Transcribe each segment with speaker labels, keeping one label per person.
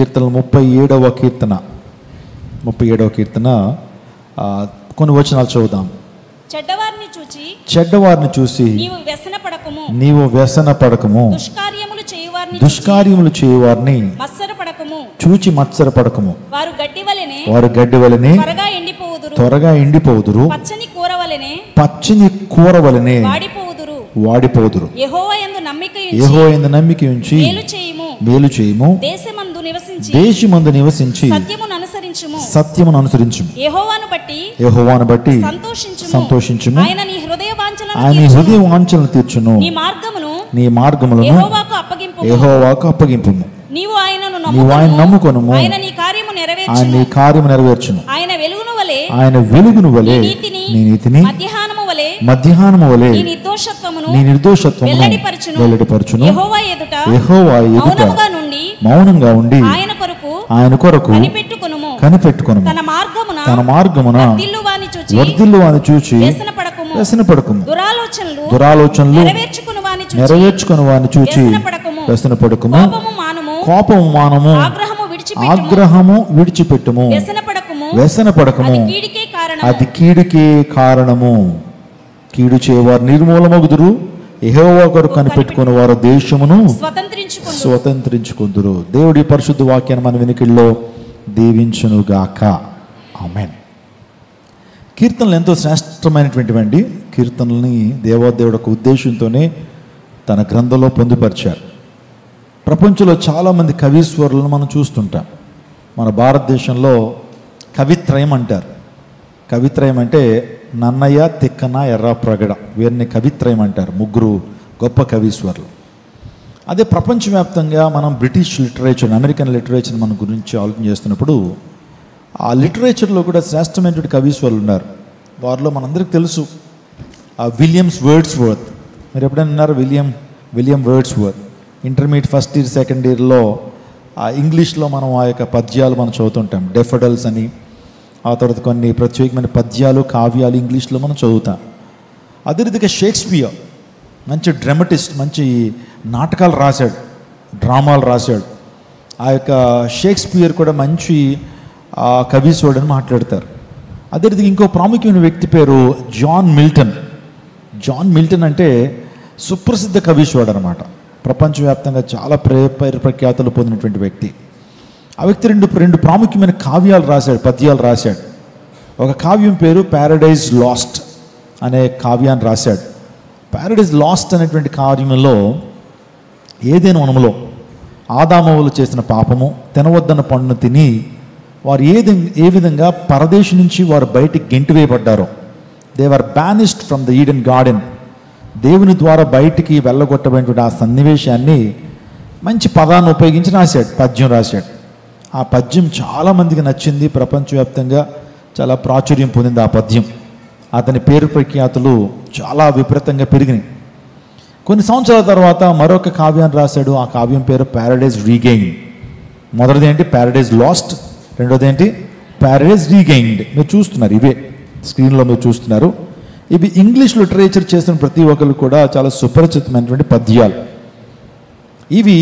Speaker 1: కీర్తనలు 37వ కీర్తన కొన్ని వచనాలు చదువుదాం. చెడ్డవారిని చూసి నీవు వ్యసన పడకము, దుష్కార్యములు చేయువారిని చూచి మత్సరపడకము. వారు గడ్డి వలెనే త్వరగా ఎండిపోవుదురు, పచ్చని కూర వలెనే వాడిపోదురు. యెహోవా యందు నమ్మిక ఉంచి మేలు చేయుము, దేశమందు నివసించి సత్యమును అనుసరించుము. యెహోవాను బట్టి సంతోషించుము, ఆయన నీ హృదయ వాంఛలను తీర్చును. నీ మార్గములను యెహోవాకు అప్పగింపుము. నీవు ఆయన నమ్ముకొనుము, ఆయన నీ కార్యము నెరవేర్చును. ఆయన వెలుగును వలె నీ నీతిని మధ్యాహ్నము వలె నీ నిర్దోషత్వమును వెల్లడిపరచును. యెహోవా ఎదుట మౌనంగా ఉండి ఆయన కొరకు కనిపెట్టుకొనుము. తన మార్గమున వర్ధిల్లు వాని చూచి వ్యసనపడకుము. దురాలోచనలు నెరవేర్చుకుని వాని చూచి వ్యసనపడకుము. కోపము మానము, ఆగ్రహము విడిచిపెట్టుము. వ్యసనపడకము, అది కీడుకే కారణము. కీడు చేయవారు నిర్మూలమగుదురు, యెహోవా కొరకు కనిపెట్టుకుని వారు దేశమును స్వతంత్రించుకుందురు. దేవుడి పరిశుద్ధ వాక్యాన్ని మన వెనుకల్లో దీవించునుగాక. ఆమేన్. కీర్తనలు ఎంతో శ్రేష్టమైనటువంటివండి. కీర్తనల్ని దేవాదేవుడు ఒక ఉద్దేశంతోనే తన గ్రంథంలో పొందుపరిచారు. ప్రపంచంలో చాలామంది కవీశ్వరులను మనం చూస్తుంటాం. మన భారతదేశంలో కవిత్రయం అంటారు. కవిత్రయం అంటే నన్నయ్య, తిక్కన, ఎర్రాప్రగడ, వీరిని కవిత్రయం అంటారు. ముగ్గురు గొప్ప కవీశ్వరులు. అదే ప్రపంచవ్యాప్తంగా మనం బ్రిటిష్ లిటరేచర్, అమెరికన్ లిటరేచర్ మన గురించి ఆలోచన చేస్తున్నప్పుడు ఆ లిటరేచర్లో కూడా శ్రేష్టమైనటువంటి కవీశ్వరులు ఉన్నారు. వారిలో మనందరికీ తెలుసు విలియమ్స్ వర్డ్స్వర్త్. మీరు ఎప్పుడైనా విన్నారు? William Wordsworth. Intermediate first year second ఇయర్లో ఇంగ్లీష్లో మనం ఆ యొక్క పద్యాలు మనం చదువుతుంటాం. డెఫడల్స్ అని, ఆ తర్వాత కొన్ని ప్రత్యేకమైన పద్యాలు, కావ్యాలు ఇంగ్లీష్లో మనం చదువుతాం. అదే రీతిగా షేక్స్పియర్ మంచి డ్రామటిస్ట్, మంచి నాటకాలు రాశాడు, డ్రామాలు రాశాడు. ఆ యొక్క షేక్స్పియర్ కూడా మంచి కవీశ్వరుడు అని మాట్లాడతారు. అదే రీతిగా ఇంకో ప్రాముఖ్యమైన వ్యక్తి పేరు జాన్ మిల్టన్. జాన్ మిల్టన్ అంటే సుప్రసిద్ధ కవీశ్వరుడు అనమాట. ప్రపంచవ్యాప్తంగా చాలా ప్రఖ్యాతులు పొందినటువంటి వ్యక్తి. ఆ వ్యక్తి రెండు ప్రాముఖ్యమైన కావ్యాలు రాశాడు, పద్యాలు రాశాడు. ఒక కావ్యం పేరు ప్యారడైజ్ లాస్ట్ అనే కావ్యాన్ని రాశాడు. ప్యారడైజ్ లాస్ట్ అనేటువంటి కావ్యంలో ఏదైనా వనములో ఆదామవులు చేసిన పాపము, తినవద్దన్న పండును తిని వారు ఏ విధంగా పరదేశం నుంచి వారు బయటికి గెంటివేయబడ్డారో, they were banished from the Eden garden, దేవుని ద్వారా బయటికి వెళ్ళగొట్టబడినటువంటి ఆ సన్నివేశాన్ని మంచి పదాన్ని ఉపయోగించి రాశాడు, పద్యం రాశాడు. ఆ పద్యం చాలామందికి నచ్చింది, ప్రపంచవ్యాప్తంగా చాలా ప్రాచుర్యం పొందింది ఆ పద్యం. అతని పేరు ప్రఖ్యాతులు చాలా విపరీతంగా పెరిగినాయి. కొన్ని సంవత్సరాల తర్వాత మరొక కావ్యాన్ని రాశాడు. ఆ కావ్యం పేరు ప్యారడైజ్ రీగెయిన్. మొదటిది ఏంటి? Paradise last. రెండోది ఏంటి? Paradise regained. మీరు చూస్తున్నారు, ఇవే స్క్రీన్లో మీరు చూస్తున్నారు. ఇవి ఇంగ్లీష్ లిటరేచర్ చేసిన ప్రతి ఒక్కరు కూడా చాలా సుపరిచితమైనటువంటి పద్యాలు. ఇవి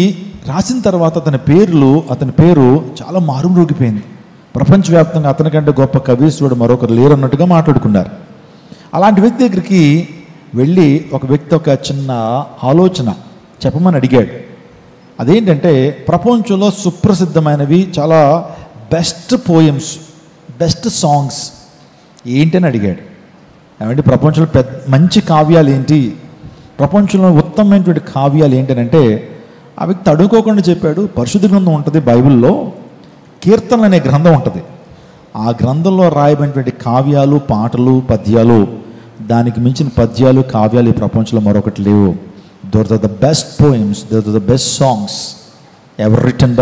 Speaker 1: రాసిన తర్వాత అతని పేరు చాలా మారుమ్రోగిపోయింది. ప్రపంచవ్యాప్తంగా అతనికంటే గొప్ప కవీశ్వరుడు మరొకరు లేరు అన్నట్టుగా మాట్లాడుకున్నారు. అలాంటి వ్యక్తి దగ్గరికి వెళ్ళి ఒక వ్యక్తి ఒక చిన్న ఆలోచన చెప్పమని అడిగాడు. అదేంటంటే ప్రపంచంలో సుప్రసిద్ధమైనవి చాలా బెస్ట్ పోయమ్స్, బెస్ట్ సాంగ్స్ ఏంటని అడిగాడు. ఏమంటే ప్రపంచంలో మంచి కావ్యాలు ఏంటి, ప్రపంచంలో ఉత్తమమైనటువంటి కావ్యాలు ఏంటనంటే ఆ వ్యక్తి అడుగుకోకుండా చెప్పాడు. పరిశుద్ధ గ్రంథం ఉంటుంది, బైబిల్లో కీర్తనలు అనే గ్రంథం ఉంటుంది. ఆ గ్రంథంలో రాయబడినటువంటి కావ్యాలు, పాటలు, పద్యాలు, దానికి మించిన పద్యాలు, కావ్యాలు ఈ ప్రపంచంలో మరొకటి లేవు. Those are the best poems, those are the best songs ever written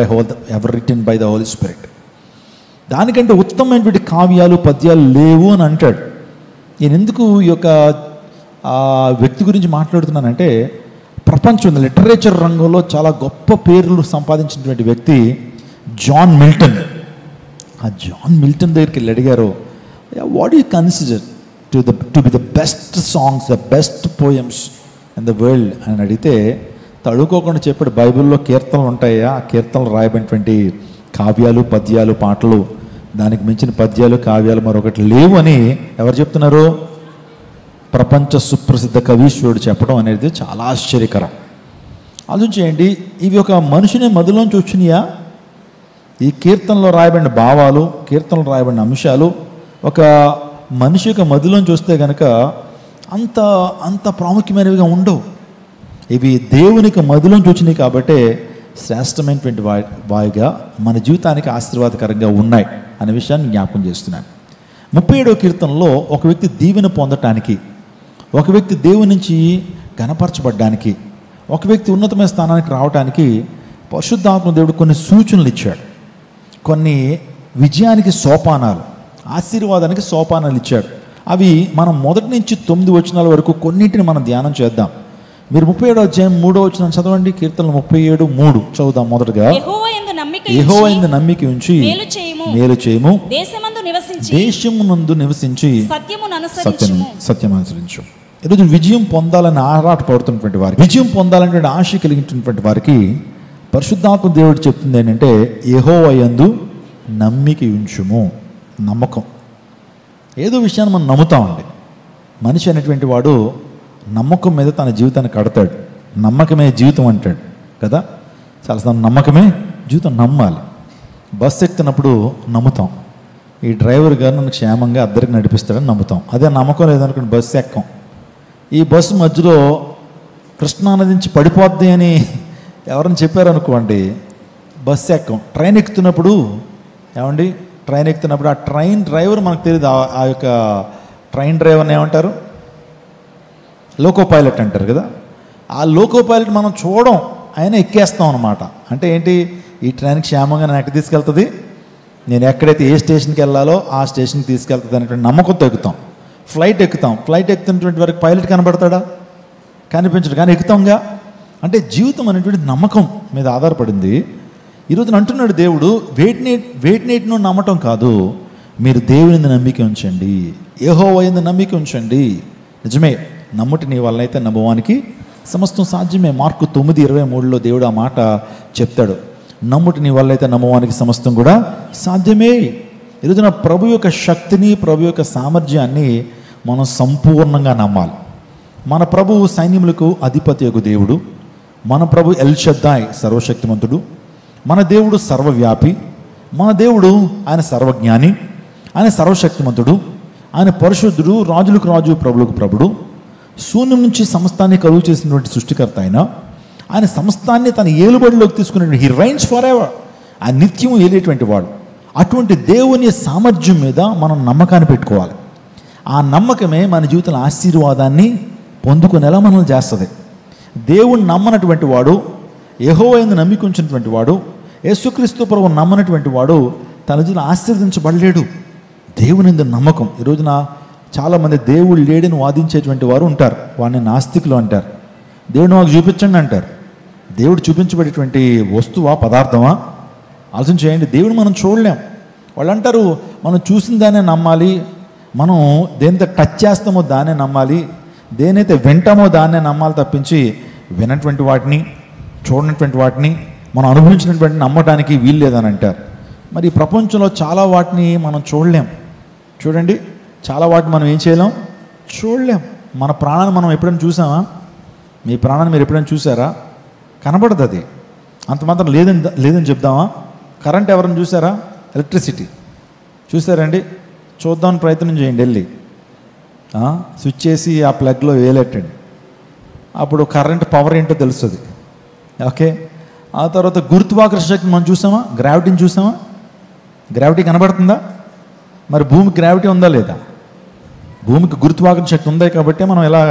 Speaker 1: by the Holy Spirit. దానికంటే ఉత్తమమైనటువంటి కావ్యాలు, పద్యాలు లేవు అని అంటాడు. నేను ఎందుకు ఈ యొక్క వ్యక్తి గురించి మాట్లాడుతున్నానంటే, ప్రపంచం లిటరేచర్ రంగంలో చాలా గొప్ప పేర్లు సంపాదించినటువంటి వ్యక్తి జాన్ మిల్టన్. ఆ జాన్ మిల్టన్ దగ్గరికి వెళ్ళి అడిగారు, what you consider to be the best songs, the best poems in the world అని అడిగితే తడుకోకుండా చెప్పాడు, బైబిల్లో కీర్తనలు ఉంటాయా, ఆ కీర్తనలు రాయబడినటువంటి కావ్యాలు, పద్యాలు, పాటలు, దానికి మించిన పద్యాలు, కావ్యాలు మరొకటి లేవు అని ఎవరు చెప్తున్నారు? ప్రపంచ సుప్రసిద్ధ కవీశ్వరుడు చెప్పడం అనేది చాలా ఆశ్చర్యకరం. ఆలోచించేయండి, ఇవి ఒక మనిషిని మదిలోంచి వచ్చినాయా? ఈ కీర్తనలో రాయబడిన భావాలు, కీర్తనలో రాయబడిన అంశాలు ఒక మనిషి యొక్క మదిలోంచి వస్తే కనుక అంత అంత ప్రాముఖ్యమైనవిగా ఉండవు. ఇవి దేవునికి మదిలోంచి వచ్చినాయి కాబట్టే శ్రేష్టమైనటువంటి వాయిగా మన జీవితానికి ఆశీర్వాదకరంగా ఉన్నాయి అనే విషయాన్ని జ్ఞాపకం చేస్తున్నాను. 37వ కీర్తనలో ఒక వ్యక్తి దీవెన పొందటానికి, ఒక వ్యక్తి దేవుని నుంచి ఘనపరచబడ్డానికి, ఒక వ్యక్తి ఉన్నతమైన స్థానానికి రావడానికి పరిశుద్ధాత్మ దేవుడు కొన్ని సూచనలు ఇచ్చాడు. కొన్ని విజయానికి సోపానాలు, ఆశీర్వాదానికి సోపానాలు ఇచ్చాడు. అవి మనం 1 నుంచి 9 వచనాల వరకు కొన్నింటిని మనం ధ్యానం చేద్దాం. మీరు 37వ అధ్యాయం 3వ వచనం చదవండి. కీర్తనలు 37:3 చదువుదాం. మొదటగా, యెహోవా యందు నమ్మిక ఉంచి మేలు చేయము, దేశమునందు నివసించి సత్యం అనుసరించు. ఈరోజు విజయం పొందాలని ఆరాటపడుతున్నటువంటి వారికి, విజయం పొందాలనే ఆశ కలిగినటువంటి వారికి పరిశుద్ధాత్మ దేవుడు చెప్తుంది ఏంటంటే, యెహోవా యందు నమ్మిక ఉంచుము. నమ్మకం. ఏదో విషయాన్ని మనం నమ్ముతామండి. మనిషి అనేటువంటి వాడు నమ్మకం మీద తన జీవితాన్ని కడతాడు. నమ్మకమే జీవితం అంటాడు కదా. చాలాసార్లు నమ్మకమే జీవితం. నమ్మాలి. బస్సు ఎక్కుతున్నప్పుడు నమ్ముతాం, ఈ డ్రైవర్ గారు నన్ను క్షేమంగా అద్దరికి నడిపిస్తాడని నమ్ముతాం. అదే నమ్మకం లేదనుకోండి, బస్సు ఎక్కం. ఈ బస్సు మధ్యలో కృష్ణానది నుంచి పడిపోద్ది అని ఎవరైనా చెప్పారనుకోండి, బస్సు ఎక్కం. ట్రైన్ ఎక్కుతున్నప్పుడు ఏమండి, ట్రైన్ ఎక్కుతున్నప్పుడు ఆ ట్రైన్ డ్రైవర్ మనకు తెలియదు. ఆ యొక్క ట్రైన్ డ్రైవర్ని ఏమంటారు? లోకో పైలట్ అంటారు కదా. ఆ లోకో పైలట్ మనం చూడం, అయినా ఎక్కేస్తాం అనమాట. అంటే ఏంటి, ఈ ట్రైన్ క్షేమంగా నేను ఎక్కడ తీసుకెళ్తుంది, నేను ఎక్కడైతే ఏ స్టేషన్కి వెళ్ళాలో ఆ స్టేషన్కి తీసుకెళ్తుంది అనేటువంటి నమ్మకంతో ఎక్కుతాం. ఫ్లైట్ ఎక్కుతాం. ఫ్లైట్ ఎక్కుతున్నటువంటి వరకు పైలట్ కనబడతాడా? కనిపించడు, కానీ ఎక్కుతాంగా. అంటే జీవితం అనేటువంటి నమ్మకం మీద ఆధారపడింది. ఈరోజు అంటున్నాడు దేవుడు, వేటినేటినో నమ్మటం కాదు, మీరు దేవుని నమ్మిక ఉంచండి, యెహోవా యందు నమ్మిక ఉంచండి. నిజమే, నమ్ముటి నీ వల్ల అయితే నమ్మవానికి సమస్తం సాధ్యమే. మార్కు 9:23లో దేవుడు ఆ మాట చెప్తాడు. నమ్ముటి నీ వల్ల అయితే నమ్మవానికి సమస్తం కూడా సాధ్యమే. ఈరోజున ప్రభు యొక్క శక్తిని, ప్రభు యొక్క సామర్థ్యాన్ని మనం సంపూర్ణంగా నమ్మాలి. మన ప్రభువు సైన్యములకు అధిపతి యొక్క దేవుడు. మన ప్రభు ఎల్ షద్దాయ్ సర్వశక్తిమంతుడు. మన దేవుడు సర్వవ్యాపి. మన దేవుడు ఆయన సర్వజ్ఞాని, ఆయన సర్వశక్తిమంతుడు, ఆయన పరిశుద్ధుడు, రాజులకు రాజు, ప్రభులకు ప్రభుడు, శూన్యం నుంచి సమస్తాన్ని కలుగు చేసినటువంటి సృష్టికర్త ఆయన సమస్తాన్ని తన ఏలుబడిలోకి తీసుకునే హీ రైన్స్ ఫర్ ఎవర్. ఆయన నిత్యం ఏలేటువంటి వాడు. అటువంటి దేవుని సామర్థ్యం మీద మనం నమ్మకాన్ని పెట్టుకోవాలి. ఆ నమ్మకమే మన జీవితంలో ఆశీర్వాదాన్ని పొందుకునేలా మనం చేస్తుంది. దేవుణ్ణి నమ్మనటువంటి వాడు, యెహోవా యందు నమ్మిక ఉంచినటువంటి వాడు, యేసుక్రీస్తు ప్రభువు నమ్మనటువంటి వాడు తన జీవితంలో ఆశీర్వదించబడలేడు. దేవుని యందు నమ్మకం. ఈ రోజున చాలామంది దేవుడు లేడని వాదించేటువంటి వారు ఉంటారు. వాడిని నాస్తికులు అంటారు. దేవుడు మాకు చూపించండి అంటారు. దేవుడు చూపించబడేటువంటి వస్తువా, పదార్థమా? ఆలోచన చేయండి. దేవుడు మనం చూడలేం. వాళ్ళు అంటారు, మనం చూసిన దాన్నే నమ్మాలి, మనం దేనితో టచ్ చేస్తామో దాన్నే నమ్మాలి, దేనైతే వింటామో దాన్నే నమ్మాలి తప్పించి వినటువంటి వాటిని, చూడనటువంటి వాటిని, మనం అనుభవించినటువంటి నమ్మటానికి వీలు లేదని అంటారు. మరి ఈ ప్రపంచంలో చాలా వాటిని మనం చూడలేం. చూడండి, చాలా వాటిని మనం ఏం చేయలేం, చూడలేం. మన ప్రాణాన్ని మనం ఎప్పుడైనా చూసామా? మీ ప్రాణాన్ని మీరు ఎప్పుడైనా చూసారా? కనబడదు. అది అంత మాత్రం లేదని చెప్దామా? కరెంట్ ఎవరైనా చూసారా? ఎలక్ట్రిసిటీ చూసారండి? చూద్దామని ప్రయత్నం చేయండి. వెళ్ళి స్విచ్ చేసి ఆ ప్లగ్లో వేలెట్టండి. అప్పుడు కరెంట్ పవర్ ఏంటో తెలుస్తుంది. ఓకే. ఆ తర్వాత గురుత్వాకర్షణ శక్తి మనం చూసామా? గ్రావిటీని చూసామా? గ్రావిటీ కనబడుతుందా? మరి భూమికి గ్రావిటీ ఉందా లేదా? భూమికి గురుత్వాకర్షణ శక్తి ఉంది కాబట్టి మనం ఇలా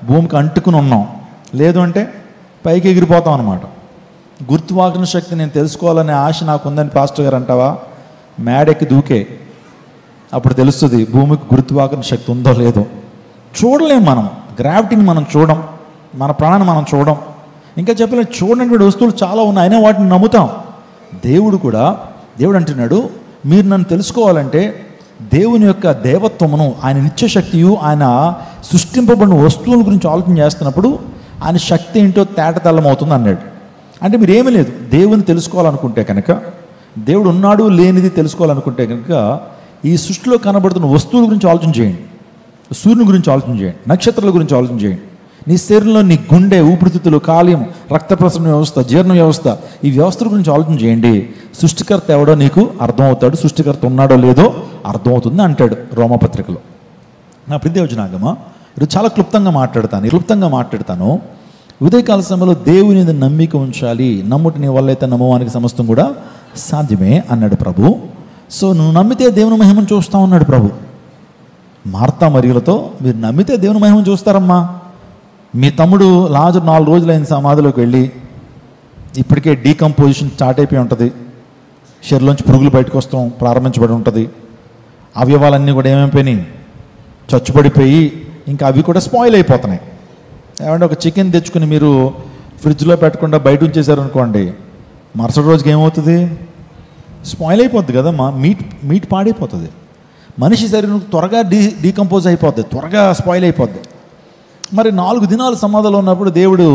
Speaker 1: భూమికి అంటుకుని ఉన్నాం. లేదు అంటే పైకి ఎగిరిపోతాం అన్నమాట. గురుత్వాకర్షణ శక్తి నేను తెలుసుకోవాలనే ఆశ నాకు ఉందని పాస్టర్ గారు అంటావా? మేడెక్కి దూకే, అప్పుడు తెలుస్తుంది భూమికి గురుత్వాకర్షణ శక్తి ఉందో లేదో. చూడలేం మనం. గ్రావిటీని మనం చూడం, మన ప్రాణాన్ని మనం చూడం. ఇంకా చెప్పలేదు, చూడనటువంటి వస్తువులు చాలా ఉన్నాయి, అయినా వాటిని నమ్ముతాం. దేవుడు అంటున్నాడు, మీరు నన్ను తెలుసుకోవాలంటే దేవుని యొక్క దేవత్వమును, ఆయన నిత్యశక్తియు, ఆయన సృష్టింపబడిన వస్తువుల గురించి ఆలోచన చేస్తున్నప్పుడు ఆయన శక్తి ఏంటో తేటతెల్లమవుతుంది అన్నాడు. అంటే మీరు ఏమీ లేదు, దేవుని తెలుసుకోవాలనుకుంటే కనుక దేవుడు ఉన్నాడు లేనిది తెలుసుకోవాలనుకుంటే కనుక ఈ సృష్టిలో కనబడుతున్న వస్తువుల గురించి ఆలోచన చేయండి, సూర్యుని గురించి ఆలోచన చేయండి, నక్షత్రాల గురించి ఆలోచన చేయండి. నీ శరీరంలో నీ గుండె, ఊపిరితిత్తులు, కాలేయం, రక్త ప్రసరణ వ్యవస్థ, జీర్ణ వ్యవస్థ, ఈ వ్యవస్థల గురించి ఆలోచన చేయండి. సృష్టికర్త ఎవడో నీకు అర్థమవుతాడు, సృష్టికర్త ఉన్నాడో లేదో అర్థమవుతుంది అంటాడు రోమపత్రికలో. నా ప్రియదేవజనాగమ ఇది చాలా క్లుప్తంగా మాట్లాడతాను. ఉదయకాల సమయంలో దేవుని మీద నమ్మిక ఉంచాలి. నమ్ముటి నీ వల్ల అయితే నమ్మవానికి సమస్తం కూడా సాధ్యమే అన్నాడు ప్రభు. సో నువ్వు నమ్మితే దేవుని మహిమను చూస్తావు అన్నాడు ప్రభు. మార్తా మరియలతో మీరు నమ్మితే దేవుని మహిమను చూస్తారమ్మా. మీ తమ్ముడు లాజరు 4 రోజులైన సమాధిలోకి వెళ్ళి ఇప్పటికే డీకంపోజిషన్ స్టార్ట్ అయిపోయి ఉంటుంది, శరీరంలోంచి పురుగులు బయటకు వస్తాం ప్రారంభించబడి ఉంటుంది, అవయవాలన్నీ కూడా ఏమైపోయినాయి, చచ్చుబడిపోయి ఇంకా అవి కూడా స్పాయిల్ అయిపోతున్నాయి. ఏమంటే ఒక చికెన్ తెచ్చుకుని మీరు ఫ్రిడ్జ్లో పెట్టకుండా బయట ఉంచేశారనుకోండి, మరుసటి రోజుకి ఏమవుతుంది, స్పాయిల్ అయిపోద్ది కదా, మీట్ పాడైపోతుంది. మనిషి శరీరం త్వరగా డీకంపోజ్ అయిపోద్ది, త్వరగా స్పాయిల్ అయిపోద్ది. మరి 4 దినాలు సమాధిలో ఉన్నప్పుడు దేవుడు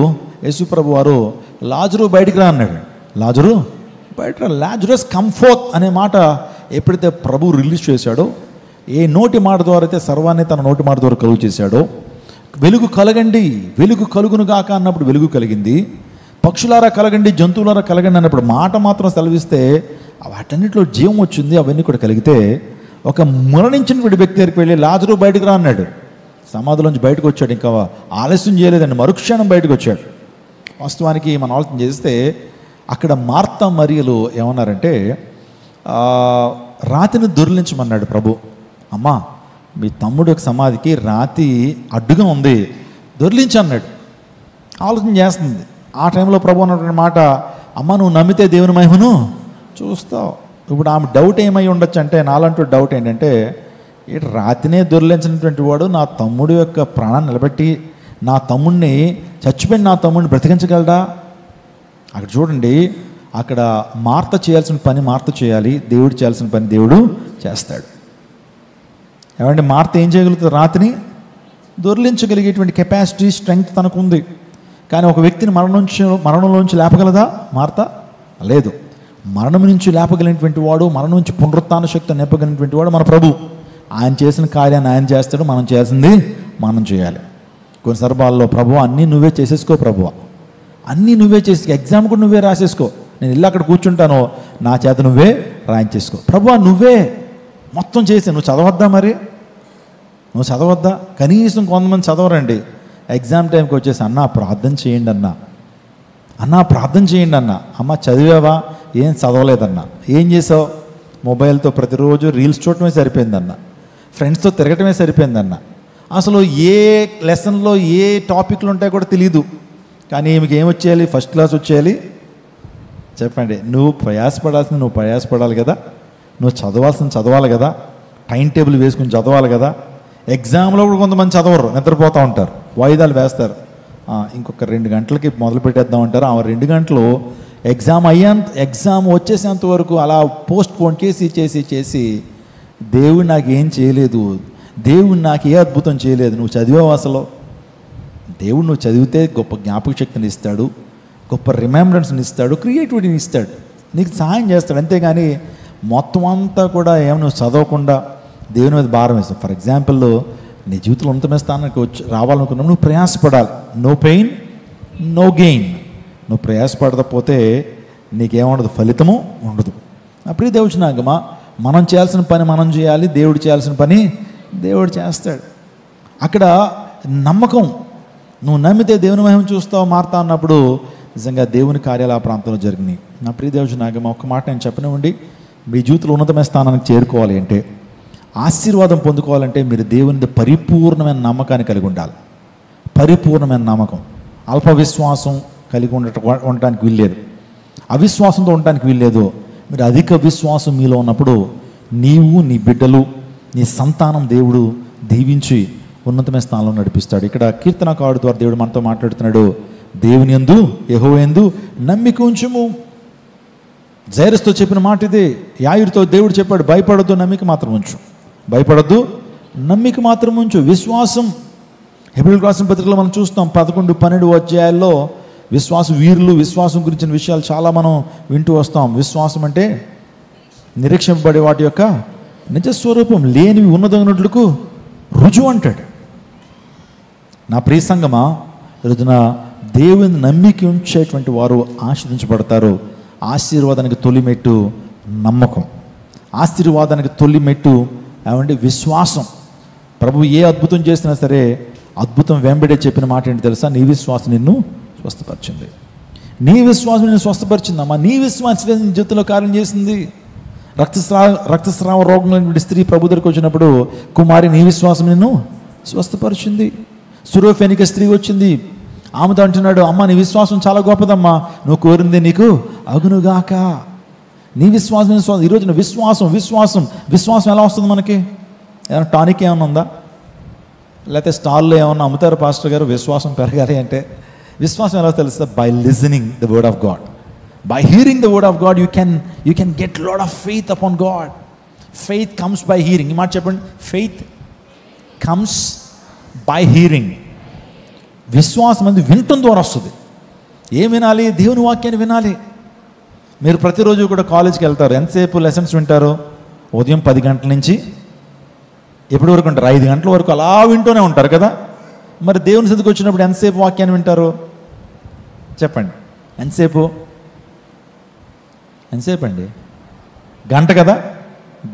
Speaker 1: యేసుప్రభు వారు లాజరు బయటికి రా అన్నాడు. లాజరు బయట రా, లాజరస్ కంఫోర్ట్ అనే మాట ఎప్పుడైతే ప్రభు రిలీజ్ చేశాడో, ఏ నోటి మాట ద్వారా అయితే సర్వాన్ని తన నోటి మాట ద్వారా కలుగు చేశాడో, వెలుగు కలగండి, వెలుగు కలుగును గాక అన్నప్పుడు వెలుగు కలిగింది. పక్షులారా కలగండి, జంతువులారా కలగండి అన్నప్పుడు మాట మాత్రం సెలవిస్తే వాటన్నిటిలో జీవం వచ్చింది. అవన్నీ కూడా కలిగితే ఒక మరణించినటువంటి వ్యక్తి దగ్గరికి వెళ్ళి లాజరు బయటకు రా అన్నాడు. సమాధిలోంచి బయటకు వచ్చాడు, ఇంకా ఆలస్యం చేయలేదండి, మరుక్షణం బయటకు వచ్చాడు. వాస్తవానికి మనం ఆలోచన చేస్తే అక్కడ మార్తా మరియలు ఏమన్నారంటే, రాతిని దొర్లించమన్నాడు ప్రభు. అమ్మా మీ తమ్ముడు యొక్క సమాధికి రాతి అడ్డుగా ఉంది, దొర్లించి అన్నాడు. ఆలోచన చేస్తుంది. ఆ టైంలో ప్రభు అన్నటువంటి మాట, అమ్మ నువ్వు నమ్మితే దేవుని మహిమను చూస్తావు. ఇప్పుడు ఆమె డౌట్ ఏమై ఉండొచ్చు అంటే, నాలంటూ డౌట్ ఏంటంటే, రాతినే దొర్లించినటువంటి వాడు నా తమ్ముడు యొక్క ప్రాణాన్ని నిలబెట్టి నా తమ్ముడిని చచ్చిపోయిన నా తమ్ముడిని బ్రతికించగలడా? అక్కడ చూడండి, అక్కడ మార్త చేయాల్సిన పని మార్త చేయాలి, దేవుడు చేయాల్సిన పని దేవుడు చేస్తాడు. ఏమంటే మార్త ఏం చేయగలుగుతుంది? దొర్లించగలిగేటువంటి కెపాసిటీ, స్ట్రెంగ్త్ తనకు ఉంది. కానీ ఒక వ్యక్తిని మరణంలోంచి లేపగలదా మార్త? లేదు. మరణం నుంచి లేపగలిగినటువంటి వాడు, మరణం నుంచి పునరుత్థాన శక్తిని నింపగలిగినటువంటి వాడు మన ప్రభు. ఆయన చేసిన కార్యాన్ని ఆయన చేస్తాడు, మనం చేయాల్సింది మనం చేయాలి. కొన్ని సందర్భాల్లో ప్రభు అన్నీ నువ్వే చేసేసుకో, ప్రభు అన్నీ నువ్వే చేసి, ఎగ్జామ్ కూడా నువ్వే రాసేసుకో, నేను ఇల్లు అక్కడ కూర్చుంటాను, నా చేత నువ్వే రాయించేసుకో. ప్రభు నువ్వే మొత్తం చేసి, నువ్వు చదవద్దా? మరి నువ్వు చదవద్దా? కనీసం కొంతమంది చదవరండి. ఎగ్జామ్ టైంకి వచ్చేసి అన్నా ప్రార్థన చేయండి అన్నా ప్రార్థన చేయండి అన్న. అమ్మ చదివావా? ఏం చదవలేదన్నా. ఏం చేసావు? మొబైల్తో ప్రతిరోజు రీల్స్ చూడటమే సరిపోయిందన్న, ఫ్రెండ్స్తో తిరగటమే సరిపోయిందన్న. అసలు ఏ లెసన్లో ఏ టాపిక్లు ఉంటాయో కూడా తెలియదు. కానీ ఈమెకి ఏం వచ్చేయాలి? ఫస్ట్ క్లాస్ వచ్చేయాలి. చెప్పండి, నువ్వు ప్రయాసపడాల్సింది నువ్వు ప్రయాసపడాలి కదా, నువ్వు చదవాల్సింది చదవాలి కదా, టైం టేబుల్ వేసుకుని చదవాలి కదా. ఎగ్జామ్లో కూడా కొంతమంది చదవరు, నిద్రపోతూ ఉంటారు, వాయిదాలు వేస్తారు. ఇంకొక 2 గంటలకి మొదలు పెట్టేద్దాం అంటారు. ఆ 2 గంటలు ఎగ్జామ్ వచ్చేసేంత వరకు అలా పోస్ట్ పోన్ చేసి దేవుడు నాకు ఏం చేయలేదు, దేవుడు నాకు ఏ అద్భుతం చేయలేదు. నువ్వు చదివావు అసలు? దేవుడు నువ్వు చదివితే గొప్ప జ్ఞాపక శక్తిని ఇస్తాడు, గొప్ప రిమెంబరెన్స్ని ఇస్తాడు, క్రియేటివిటీని ఇస్తాడు, నీకు సహాయం చేస్తాడు. అంతేగాని మొత్తం అంతా కూడా నువ్వు చదవకుండా దేవుని మీద భారం వేస్తావు. ఫర్ ఎగ్జాంపుల్, నీ జీవితంలో ఉన్నతమైన స్థానానికి రావాలనుకున్నావు, నువ్వు ప్రయాసపడాలి. No pain no gain. నువ్వు ప్రయాసపడకపోతే నీకేముండదు, ఫలితము ఉండదు. అప్పుడే దేవుడినాగమా మనం చేయాల్సిన పని మనం చేయాలి, దేవుడు చేయాల్సిన పని దేవుడు చేస్తాడు. అక్కడ నమ్మకం, నువ్వు నమ్మితే దేవుని మహిమ చూస్తావు మార్తా అన్నప్పుడు నిజంగా దేవుని కార్యాలు ఆ ప్రాంతంలో జరిగినాయి. నా ప్రియ దేవుడినాగమా ఒక్క మాట నేను చెప్పనివ్వండి, మీ జీవితంలో ఉన్నతమైన స్థానానికి చేరుకోవాలి అంటే, ఆశీర్వాదం పొందుకోవాలంటే మీరు దేవుని పరిపూర్ణమైన నమ్మకాన్ని కలిగి ఉండాలి. పరిపూర్ణమైన నమ్మకం. అల్ప విశ్వాసం కలిగి ఉండటానికి వీల్లేదు, అవిశ్వాసంతో ఉండటానికి వీల్లేదు. మీరు అధిక విశ్వాసం మీలో ఉన్నప్పుడు నీవు, నీ బిడ్డలు, నీ సంతానం దేవుడు దీవించి ఉన్నతమైన స్థానంలో నడిపిస్తాడు. ఇక్కడ కీర్తనకారుడు ద్వారా దేవుడు మనతో మాట్లాడుతున్నాడు. దేవుని యందు యెహోవా యందు నమ్మిక ఉంచుము. జైరస్తో చెప్పిన మాట ఇదే. యాయుడితో దేవుడు చెప్పాడు, భయపడొద్దు, నమ్మిక మాత్రం ఉంచు. భయపడొద్దు, నమ్మిక మాత్రం ఉంచు. విశ్వాసం, హెబ్రీయులకు రాసిన పత్రికలో మనం చూస్తాం 11-12 అధ్యాయాల్లో విశ్వాసం గురించిన విషయాలు చాలా మనం వింటూ వస్తాం. విశ్వాసం అంటే నిరీక్షింపబడే వాటి యొక్క నిజస్వరూపం, లేనివి ఉన్నదన్నట్లుకు రుజువు అంటాడు. నా ప్రియ సంగమా, ఈరోజున దేవుని నమ్మిక ఉంచేటువంటి వారు ఆశీర్వదించబడతారు. ఆశీర్వాదానికి తొలిమెట్టు నమ్మకం, ఆశీర్వాదానికి తొలిమెట్టు ఏమంటే విశ్వాసం. ప్రభు ఏ అద్భుతం చేసినా సరే అద్భుతం వెంబడే చెప్పిన మాట ఏంటి తెలుసా? నీ విశ్వాసం నిన్ను స్వస్థపరిచింది. నీ విశ్వాసం నిన్ను స్వస్థపరిచిందమ్మా. నీ విశ్వాసం నీ జీవితంలో కార్యం చేసింది. రక్తస్రావ రోగం లేని స్త్రీ ప్రభు దగ్గరికి వచ్చినప్పుడు, కుమారి నీ విశ్వాసం నిన్ను స్వస్థపరిచింది. సురోఫెనిక స్త్రీ వచ్చింది, ఆమెతో అంటున్నాడు, అమ్మ నీ విశ్వాసం చాలా గొప్పదమ్మా, నువ్వు కోరింది నీకు అగునుగాక. నీ విశ్వాసం ఈరోజున విశ్వాసం విశ్వాసం విశ్వాసం ఎలా వస్తుంది మనకి? ఏమైనా టానిక్ ఏమైనా ఉందా? లేకపోతే స్టాల్లో ఏమన్నా అమ్ముతారు పాస్టర్ గారు విశ్వాసం పెరగాలి అంటే? విశ్వాసం ఎలా తెలుస్తా? By listening the word of God. By hearing the word of God, you can get a lot of faith upon God. Faith comes by hearing. You might చెప్పండి, faith comes by hearing. విశ్వాసం అనేది వినటం ద్వారా వస్తుంది. ఏం వినాలి? దేవుని వాక్యాన్ని వినాలి. మీరు ప్రతిరోజు కూడా కాలేజ్కి వెళ్తారు, ఎంతసేపు లెసన్స్ వింటారు? ఉదయం 10 గంటల నుంచి ఎప్పటి వరకు ఉంటారు? 5 గంటల వరకు అలా వింటూనే ఉంటారు కదా. మరి దేవుని సన్నిధికి వచ్చినప్పుడు ఎంతసేపు వాక్యాన్ని వింటారు? చెప్పండి, ఎంతసేపు అండి? గంట కదా.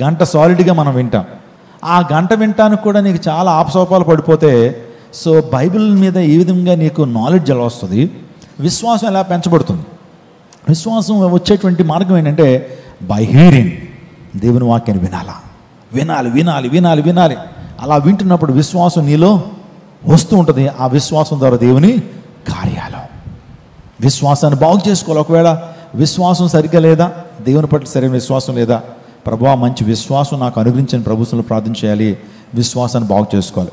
Speaker 1: గంట సాలిడ్గా మనం వింటాం. ఆ గంట వింటానికి కూడా నీకు చాలా ఆపసోపాలు పడిపోతే, సో బైబిల్ మీద ఏ విధంగా నీకు నాలెడ్జ్ ఎలా వస్తుంది? విశ్వాసం ఎలా పెంచబడుతుంది? విశ్వాసం వచ్చేటువంటి మార్గం ఏంటంటే బై హీరింగ్. దేవుని వాక్యాన్ని వినాలా, వినాలి వినాలి వినాలి వినాలి. అలా వింటున్నప్పుడు విశ్వాసం నీలో వస్తూ ఉంటుంది. ఆ విశ్వాసం ద్వారా దేవుని కార్యాలు, విశ్వాసాన్ని బాగు చేసుకోవాలి. ఒకవేళ విశ్వాసం సరిగ్గా లేదా, దేవుని పట్ల సరైన విశ్వాసం లేదా, ప్రభువా మంచి విశ్వాసం నాకు అనుగ్రహించని ప్రభుత్వంలో ప్రార్థన చేయాలి, విశ్వాసాన్ని బాగు చేసుకోవాలి.